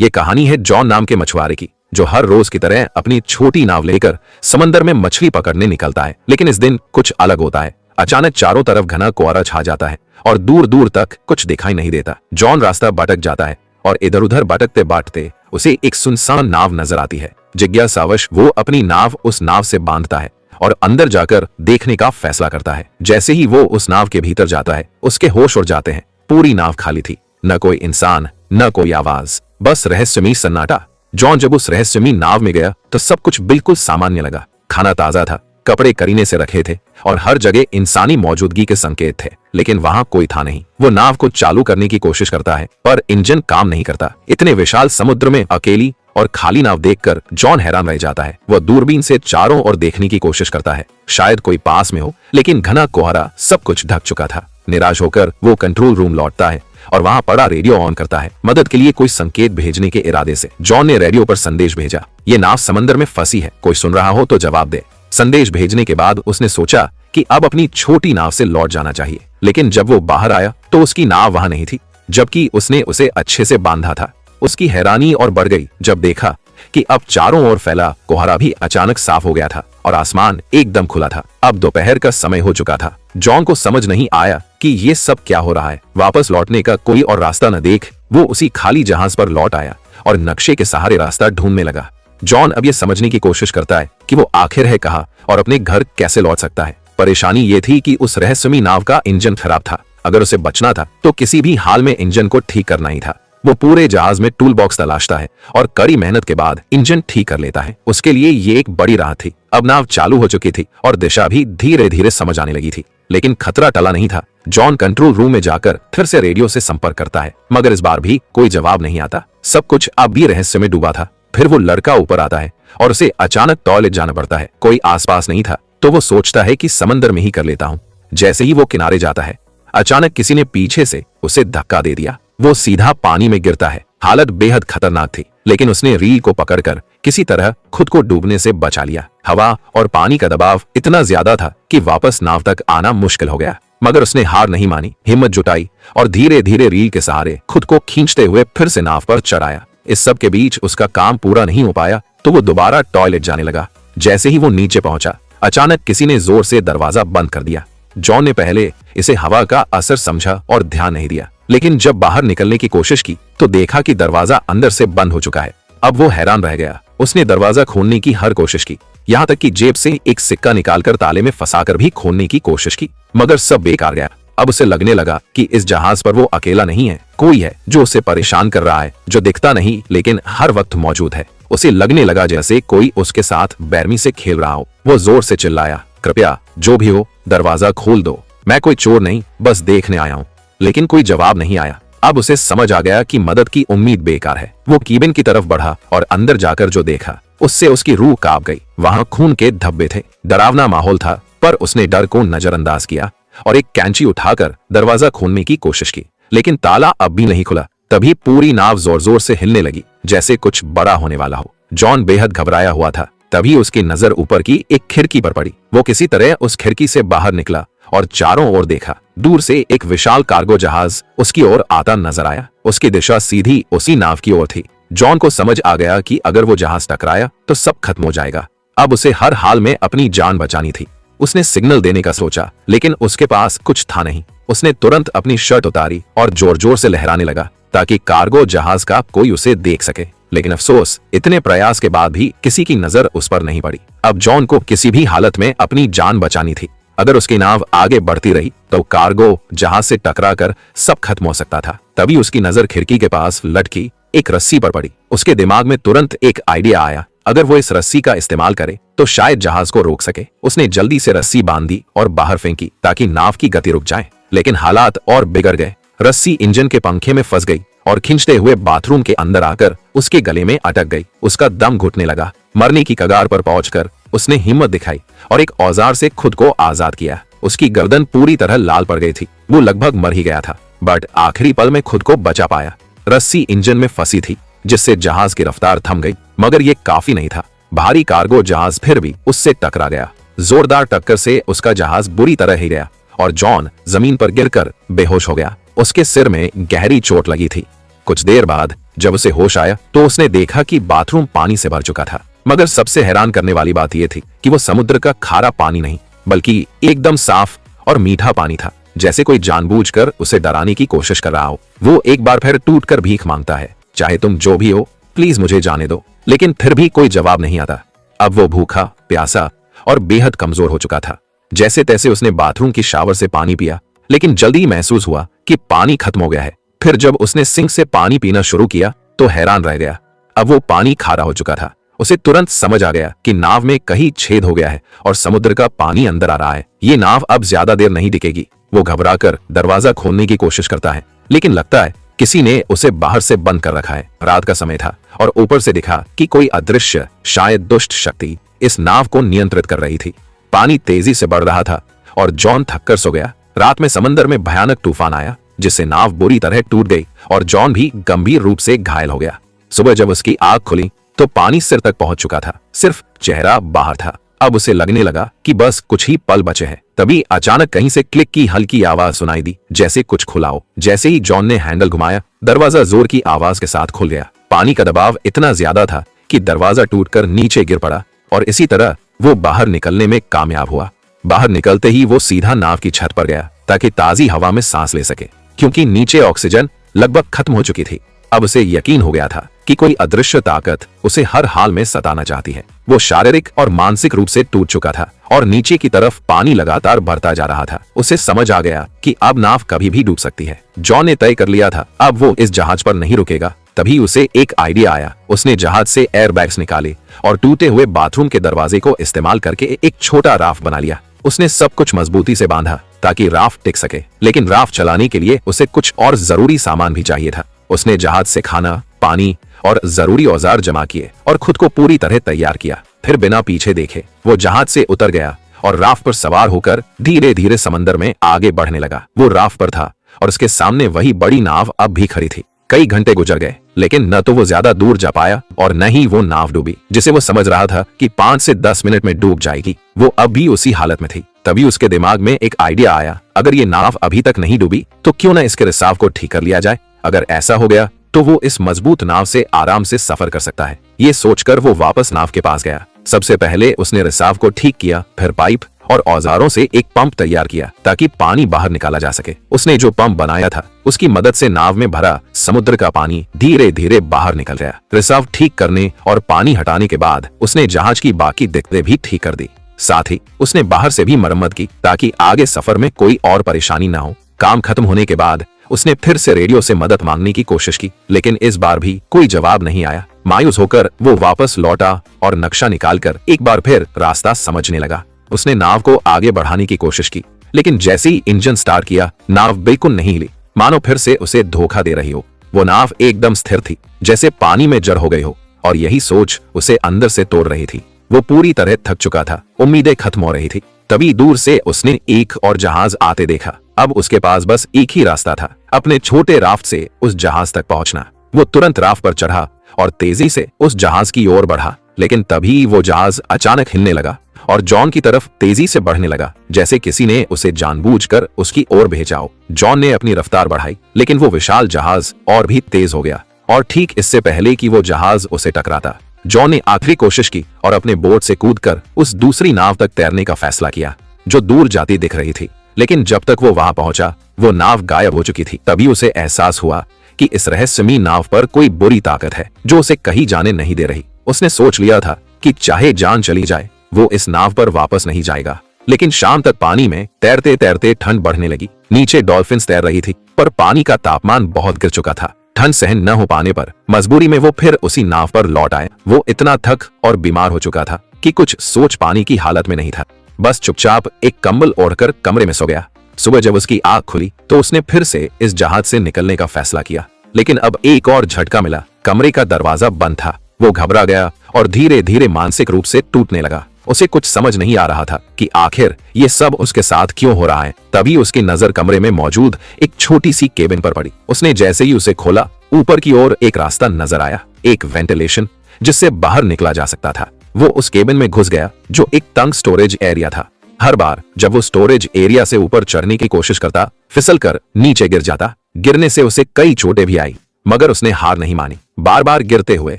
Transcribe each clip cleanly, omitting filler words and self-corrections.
ये कहानी है जॉन नाम के मछुआरे की, जो हर रोज की तरह अपनी छोटी नाव लेकर समंदर में मछली पकड़ने निकलता है। लेकिन इस दिन कुछ अलग होता है। अचानक चारों तरफ घना कोहरा छा जाता है और दूर दूर तक कुछ दिखाई नहीं देता। जॉन रास्ता भटक जाता है और इधर उधर भटकते बांटते उसे एक सुनसान नाव नजर आती है। जिज्ञासावश वो अपनी नाव उस नाव से बांधता है और अंदर जाकर देखने का फैसला करता है। जैसे ही वो उस नाव के भीतर जाता है, उसके होश उड़ जाते हैं। पूरी नाव खाली थी, न कोई इंसान, न कोई आवाज, बस रहस्यमयी सन्नाटा। जॉन जब उस रहस्यमयी नाव में गया तो सब कुछ बिल्कुल सामान्य लगा। खाना ताजा था, कपड़े करीने से रखे थे और हर जगह इंसानी मौजूदगी के संकेत थे, लेकिन वहां कोई था नहीं। वो नाव को चालू करने की कोशिश करता है पर इंजन काम नहीं करता। इतने विशाल समुद्र में अकेली और खाली नाव देखकर जॉन हैरान रह जाता है। वह दूरबीन से चारों ओर देखने की कोशिश करता है, शायद कोई पास में हो, लेकिन घना कोहरा सब कुछ ढक चुका था। निराश होकर वो कंट्रोल रूम लौटता है और वहां पड़ा रेडियो ऑन करता है, मदद के लिए कोई संकेत भेजने के इरादे से। जॉन ने रेडियो पर संदेश भेजा, ये नाव समंदर में फंसी है, कोई सुन रहा हो तो जवाब दे। संदेश भेजने के बाद उसने सोचा कि अब अपनी छोटी नाव से लौट जाना चाहिए, लेकिन जब वो बाहर आया तो उसकी नाव वहां नहीं थी, जबकि उसने उसे अच्छे से बांधा था। उसकी हैरानी और बढ़ गई जब देखा कि अब चारों ओर फैला कोहरा भी अचानक साफ हो गया था और आसमान एकदम खुला था। अब दोपहर का समय हो चुका था। जॉन को समझ नहीं आया कि ये सब क्या हो रहा है। वापस लौटने का कोई और रास्ता न देख वो उसी खाली जहाज पर लौट आया और नक्शे के सहारे रास्ता ढूंढने लगा। जॉन अब ये समझने की कोशिश करता है कि वो आखिर है कहाँ और अपने घर कैसे लौट सकता है। परेशानी ये थी कि उस रहस्यमयी नाव का इंजन खराब था। अगर उसे बचना था तो किसी भी हाल में इंजन को ठीक करना ही था। वो पूरे जहाज में टूल बॉक्स तलाशता है और कड़ी मेहनत के बाद इंजन ठीक कर लेता है। उसके लिए ये एक बड़ी राहत थी। अब नाव चालू हो चुकी थी और दिशा भी धीरे धीरे समझ आने लगी थी, लेकिन खतरा टला नहीं था। जॉन कंट्रोल रूम में जाकर फिर से रेडियो से संपर्क करता है, मगर इस बार भी कोई जवाब नहीं आता। सब कुछ अब भी रहस्य में डूबा था। फिर वो लड़का ऊपर आता है और उसे अचानक टॉयलेट जाना पड़ता है। कोई आसपास नहीं था तो वो सोचता है कि समंदर में ही कर लेता हूँ। जैसे ही वो किनारे जाता है, अचानक किसी ने पीछे से उसे धक्का दे दिया। वो सीधा पानी में गिरता है। हालत बेहद खतरनाक थी, लेकिन उसने रील को पकड़कर किसी तरह खुद को डूबने से बचा लिया। हवा और पानी का दबाव इतना ज्यादा था कि वापस नाव तक आना मुश्किल हो गया, मगर उसने हार नहीं मानी, हिम्मत जुटाई और धीरे धीरे रील के सहारे खुद को खींचते हुए फिर से नाव पर चढ़ आया। इस सब के बीच उसका काम पूरा नहीं हो पाया तो वो दोबारा टॉयलेट जाने लगा। जैसे ही वो नीचे पहुंचा, अचानक किसी ने जोर से दरवाजा बंद कर दिया। जॉन ने पहले इसे हवा का असर समझा और ध्यान नहीं दिया, लेकिन जब बाहर निकलने की कोशिश की तो देखा कि दरवाजा अंदर से बंद हो चुका है। अब वो हैरान रह गया। उसने दरवाजा खोलने की हर कोशिश की, यहाँ तक कि जेब से एक सिक्का निकालकर ताले में फंसाकर भी खोलने की कोशिश की, मगर सब बेकार गया। अब उसे लगने लगा कि इस जहाज पर वो अकेला नहीं है, कोई है जो उसे परेशान कर रहा है, जो दिखता नहीं लेकिन हर वक्त मौजूद है। उसे लगने लगा जैसे कोई उसके साथ बेरमी से खेल रहा हो। वो जोर से चिल्लाया, कृपया जो भी हो दरवाजा खोल दो, मैं कोई चोर नहीं, बस देखने आया हूँ। लेकिन कोई जवाब नहीं आया। अब उसे समझ आ गया कि मदद की उम्मीद बेकार है। वो केबिन की तरफ बढ़ा और अंदर जाकर जो देखा उससे उसकी रूह कांप गई। वहां खून के धब्बे थे, डरावना माहौल था, पर उसने डर को नजरअंदाज किया और एक कैंची उठाकर दरवाजा खोलने की कोशिश की, लेकिन ताला अब भी नहीं खुला। तभी पूरी नाव जोर जोर से हिलने लगी, जैसे कुछ बड़ा होने वाला हो। जॉन बेहद घबराया हुआ था। तभी उसकी नजर ऊपर की एक खिड़की पर पड़ी। वो किसी तरह उस खिड़की से बाहर निकला और चारों ओर देखा। दूर से एक विशाल कार्गो जहाज उसकी ओर आता नजर आया। उसकी दिशा सीधी उसी नाव की ओर थी। जॉन को समझ आ गया कि अगर वो जहाज टकराया तो सब खत्म हो जाएगा। अब उसे हर हाल में अपनी जान बचानी थी। उसने सिग्नल देने का सोचा, लेकिन उसके पास कुछ था नहीं। उसने तुरंत अपनी शर्ट उतारी और जोर जोर से लहराने लगा ताकि कार्गो जहाज का कोई उसे देख सके, लेकिन अफसोस इतने प्रयास के बाद भी किसी की नजर उस पर नहीं पड़ी। अब जॉन को किसी भी हालत में अपनी जान बचानी थी। अगर उसकी नाव आगे बढ़ती रही तो कार्गो जहाज से टकराकर सब खत्म हो सकता था। तभी उसकी नजर खिड़की के पास लटकी एक रस्सी पर पड़ी। उसके दिमाग में तुरंत एक आइडिया आया, अगर वो इस रस्सी का इस्तेमाल करे तो शायद जहाज को रोक सके। उसने जल्दी से रस्सी बांधी और बाहर फेंकी ताकि नाव की गति रुक जाए, लेकिन हालात और बिगड़ गए। रस्सी इंजन के पंखे में फंस गई और खींचते हुए बाथरूम के अंदर आकर उसके गले में अटक गई। उसका दम घुटने लगा। मरने की कगार पर पहुंचकर उसने हिम्मत दिखाई और एक औजार से खुद को आजाद किया। उसकी गर्दन पूरी तरह लाल पड़ गई थी। वो लगभग मर ही गया था, बट आखिरी पल में खुद को बचा पाया। रस्सी इंजन में फंसी थी, जिससे जहाज की रफ्तार थम गई, मगर ये काफी नहीं था। भारी कार्गो जहाज फिर भी उससे टकरा गया। जोरदार टक्कर से उसका जहाज बुरी तरह हिल गया और जॉन जमीन पर गिरकर बेहोश हो गया। उसके सिर में गहरी चोट लगी थी। कुछ देर बाद जब उसे होश आया तो उसने देखा कि बाथरूम पानी से भर चुका था। मगर सबसे हैरान करने वाली बात यह थी कि वो समुद्र का खारा पानी नहीं बल्कि एकदम साफ और मीठा पानी था, जैसे कोई जानबूझकर उसे डराने की कोशिश कर रहा हो। वो एक बार फिर टूटकर भीख मांगता है, चाहे तुम जो भी हो प्लीज मुझे जाने दो। लेकिन फिर भी कोई जवाब नहीं आता। अब वो भूखा, प्यासा और बेहद कमजोर हो चुका था। जैसे तैसे उसने बाथरूम की शावर से पानी पिया, लेकिन जल्दी ही महसूस हुआ कि पानी खत्म हो गया है। फिर जब उसने सिंक से पानी पीना शुरू किया तो हैरान रह गया। अब वो पानी खारा हो चुका था। उसे तुरंत समझ आ गया कि नाव में कहीं छेद हो गया है और समुद्र का पानी अंदर आ रहा है। ये नाव अब ज्यादा देर नहीं टिकेगी। वो घबराकर दरवाजा खोलने की कोशिश करता है, लेकिन लगता है किसी ने उसे बाहर से बंद कर रखा है। रात का समय था और ऊपर से दिखा कि कोई अदृश्य, शायद दुष्ट शक्ति इस नाव को नियंत्रित कर रही थी। पानी तेजी से बढ़ रहा था और जॉन थककर सो गया। रात में समंदर में भयानक तूफान आया, जिससे नाव बुरी तरह टूट गई और जॉन भी गंभीर रूप से घायल हो गया। सुबह जब उसकी आंख खुली तो पानी सिर तक पहुंच चुका था, सिर्फ चेहरा बाहर था। अब उसे लगने लगा कि बस कुछ ही पल बचे हैं। तभी अचानक कहीं से क्लिक की हल्की आवाज सुनाई दी, जैसे कुछ खुला हो। जैसे ही जॉन ने हैंडल घुमाया, दरवाजा जोर की आवाज के साथ खुल गया। पानी का दबाव इतना ज्यादा था कि दरवाजा टूटकर नीचे गिर पड़ा और इसी तरह वो बाहर निकलने में कामयाब हुआ। बाहर निकलते ही वो सीधा नाव की छत पर गया ताकि ताजी हवा में सांस ले सके, क्योंकि नीचे ऑक्सीजन लगभग खत्म हो चुकी थी। अब उसे यकीन हो गया था कि कोई अदृश्य ताकत उसे हर हाल में सताना चाहती है। वो शारीरिक और मानसिक रूप से टूट चुका था और नीचे की तरफ पानी लगातार बढ़ता जा रहा था। उसे समझ आ गया कि अब नाव कभी भी डूब सकती है। जॉन ने तय कर लिया था अब वो इस जहाज पर नहीं रुकेगा। तभी उसे एक आइडिया आया। उसने जहाज से एयरबैग्स निकाले और टूटे हुए बाथरूम के दरवाजे को इस्तेमाल करके एक छोटा राफ्ट बना लिया। उसने सब कुछ मजबूती से बांधा ताकि राफ्ट टिक सके, लेकिन राफ्ट चलाने के लिए उसे कुछ और जरूरी सामान भी चाहिए था। उसने जहाज से खाना, पानी और जरूरी औजार जमा किए और खुद को पूरी तरह तैयार किया। फिर बिना पीछे देखे वो जहाज से उतर गया और राफ्ट पर सवार होकर धीरे धीरे समंदर में आगे बढ़ने लगा। वो राफ्ट पर था और उसके सामने वही बड़ी नाव अब भी खड़ी थी। कई घंटे गुजर गए, लेकिन न तो वो ज्यादा दूर जा पाया और न ही वो नाव डूबी, जिसे वो समझ रहा था कि 5 से 10 मिनट में डूब जाएगी। वो अब भी उसी हालत में थी। तभी उसके दिमाग में एक आइडिया आया, अगर ये नाव अभी तक नहीं डूबी तो क्यों न इसके रिसाव को ठीक कर लिया जाए। अगर ऐसा हो गया तो वो इस मजबूत नाव से आराम से सफर कर सकता है। ये सोचकर वो वापस नाव के पास गया। सबसे पहले उसने रिसाव को ठीक किया, फिर पाइप और औजारों से एक पंप तैयार किया ताकि पानी बाहर निकाला जा सके। उसने जो पंप बनाया था उसकी मदद से नाव में भरा समुद्र का पानी धीरे धीरे बाहर निकल गया। रिसाव ठीक करने और पानी हटाने के बाद उसने जहाज की बाकी दिक्कतें भी ठीक कर दी। साथ ही उसने बाहर से भी मरम्मत की ताकि आगे सफर में कोई और परेशानी न हो। काम खत्म होने के बाद उसने फिर से रेडियो से मदद मांगने की कोशिश की, लेकिन इस बार भी कोई जवाब नहीं आया। मायूस होकर वो वापस लौटा और नक्शा निकालकर एक बार फिर रास्ता समझने लगा। उसने नाव को आगे बढ़ाने की कोशिश की, लेकिन जैसे ही इंजन स्टार्ट किया नाव बिल्कुल नहीं हिली, मानो फिर से उसे धोखा दे रही हो। वो नाव एकदम स्थिर थी, जैसे पानी में जड़ हो गई हो, और यही सोच उसे अंदर से तोड़ रही थी। वो पूरी तरह थक चुका था, उम्मीदें खत्म हो रही थी। तभी दूर से उसने एक और जहाज आते देखा। अब उसके पास बस एक ही रास्ता था, अपने छोटे राफ्ट से उस जहाज तक पहुंचना। वो तुरंत राफ्ट पर चढ़ा और तेजी से उस जहाज की ओर बढ़ा, लेकिन तभी वो जहाज अचानक हिलने लगा और जॉन की तरफ तेजी से बढ़ने लगा, जैसे किसी ने उसे जानबूझकर उसकी ओर भेजा हो। जॉन ने अपनी रफ्तार बढ़ाई, लेकिन वो विशाल जहाज और भी तेज हो गया और ठीक इससे पहले कि वो जहाज उसे टकराता, जॉन ने आखिरी कोशिश की और अपने बोट से कूदकर उस दूसरी नाव तक तैरने का फैसला किया जो दूर जाती दिख रही थी। लेकिन जब तक वो वहां पहुंचा वो नाव गायब हो चुकी थी। तभी उसे एहसास हुआ कि इस रहस्यमयी नाव पर कोई बुरी ताकत है जो उसे कहीं जाने नहीं दे रही। उसने सोच लिया था कि चाहे जान चली जाए वो इस नाव पर वापस नहीं जाएगा। लेकिन शाम तक पानी में तैरते तैरते ठंड बढ़ने लगी। नीचे डॉल्फिन्स तैर रही थी, पर पानी का तापमान बहुत गिर चुका था। ठंड सहन न हो पाने पर मजबूरी में वो फिर उसी नाव पर लौट आए। वो इतना थक और बीमार हो चुका था कि कुछ सोच पाने की हालत में नहीं था। बस चुपचाप एक कंबल ओढ़कर कमरे में सो गया। सुबह जब उसकी आंख खुली तो उसने फिर से इस जहाज से निकलने का फैसला किया, लेकिन अब एक और झटका मिला। कमरे का दरवाजा बंद था। वो घबरा गया और धीरे धीरे मानसिक रूप से टूटने लगा। उसे कुछ समझ नहीं आ रहा था कि आखिर ये सब उसके साथ क्यों हो रहा है। तभी उसकी नजर कमरे में मौजूद एक छोटी सी केबिन पर पड़ी। उसने जैसे ही उसे खोला, ऊपर की ओर एक रास्ता नजर आया, एक वेंटिलेशन जिससे बाहर निकला जा सकता था। वो उस केबिन में घुस गया जो एक तंग स्टोरेज एरिया था। हर बार जब वो स्टोरेज एरिया से ऊपर चढ़ने की कोशिश करता, फिसलकर नीचे गिर जाता। गिरने से उसे कई चोटें भी आई, मगर उसने हार नहीं मानी। बार बार गिरते हुए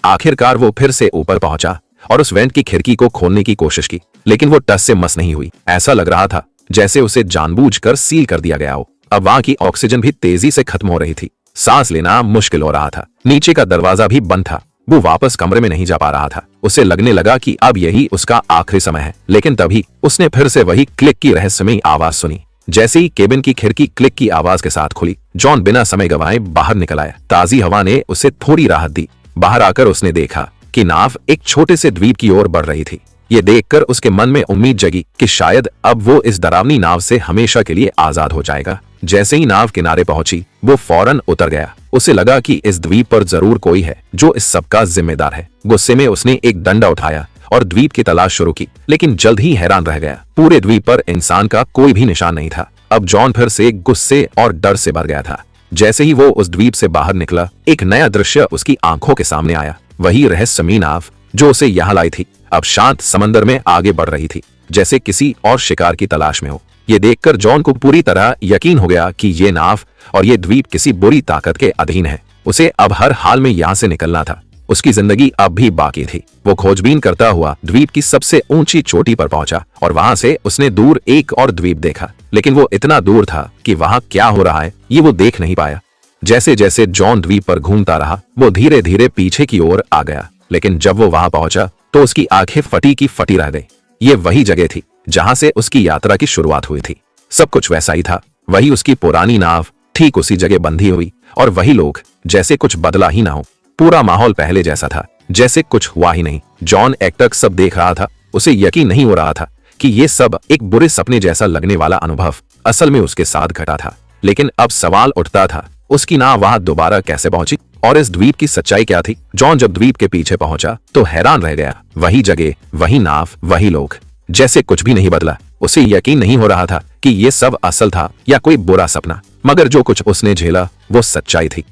आखिरकार वो फिर से ऊपर पहुंचा और उस वेंट की खिड़की को खोलने की कोशिश की, लेकिन वो टस से मस नहीं हुई। ऐसा लग रहा था जैसे उसे जानबूझकर सील कर दिया गया हो। अब वहां की ऑक्सीजन भी तेजी से खत्म हो रही थी। सांस लेना मुश्किल हो रहा था। नीचे का दरवाजा भी बंद था। वो वापस कमरे में नहीं जा पा रहा था। उसे लगने लगा कि अब यही उसका आखिरी समय है। लेकिन तभी उसने फिर से वही क्लिक की रहस्यमयी आवाज सुनी। जैसे ही केबिन की खिड़की क्लिक की आवाज के साथ खुली, जॉन बिना समय गंवाए बाहर निकल आया। ताजी हवा ने उसे थोड़ी राहत दी। बाहर आकर उसने देखा कि नाव एक छोटे से द्वीप की ओर बढ़ रही थी। ये देखकर उसके मन में उम्मीद जगी कि शायद अब वो इस डरावनी नाव से हमेशा के लिए आजाद हो जाएगा। जैसे ही नाव किनारे पहुंची, वो फौरन उतर गया। उसे लगा कि इस द्वीप पर जरूर कोई है जो इस सब का जिम्मेदार है। गुस्से में उसने एक डंडा उठाया और द्वीप की तलाश शुरू की, लेकिन जल्द ही हैरान रह गया। पूरे द्वीप पर इंसान का कोई भी निशान नहीं था। अब जॉन फिर से गुस्से और डर से भर गया था। जैसे ही वो उस द्वीप से बाहर निकला, एक नया दृश्य उसकी आंखों के सामने आया। वही रहस्यमयी नाव जो उसे यहाँ लाई थी, अब शांत समंदर में आगे बढ़ रही थी, जैसे किसी और शिकार की तलाश में हो। ये देखकर जॉन को पूरी तरह यकीन हो गया कि ये नाव और ये द्वीप किसी बुरी ताकत के अधीन है। उसे अब हर हाल में यहाँ से निकलना था। उसकी जिंदगी अब भी बाकी थी। वो खोजबीन करता हुआ द्वीप की सबसे ऊंची चोटी पर पहुंचा और वहां से उसने दूर एक और द्वीप देखा, लेकिन वो इतना दूर था कि वहां क्या हो रहा है ये वो देख नहीं पाया। जैसे जैसे जॉन द्वीप पर घूमता रहा, वो धीरे धीरे पीछे की ओर आ गया, लेकिन जब वो वहां पहुंचा तो उसकी आंखें फटी की फटी रह गई। ये वही जगह थी जहां से उसकी यात्रा की शुरुआत हुई थी। सब कुछ वैसा ही था। वही उसकी पुरानी नाव ठीक उसी जगह बंधी हुई और वही लोग, जैसे कुछ बदला ही ना हो। पूरा माहौल पहले जैसा था, जैसे कुछ हुआ ही नहीं। जॉन एकटक सब देख रहा था। उसे यकीन नहीं हो रहा था कि ये सब एक बुरे सपने जैसा लगने वाला अनुभव असल में उसके साथ घटा था। लेकिन अब सवाल उठता था, उसकी नाव वहां दोबारा कैसे पहुंची और इस द्वीप की सच्चाई क्या थी? जॉन जब द्वीप के पीछे पहुंचा तो हैरान रह गया। वही जगह, वही नाव, वही लोग, जैसे कुछ भी नहीं बदला। उसे यकीन नहीं हो रहा था कि ये सब असल था या कोई बुरा सपना, मगर जो कुछ उसने झेला वो सच्चाई थी।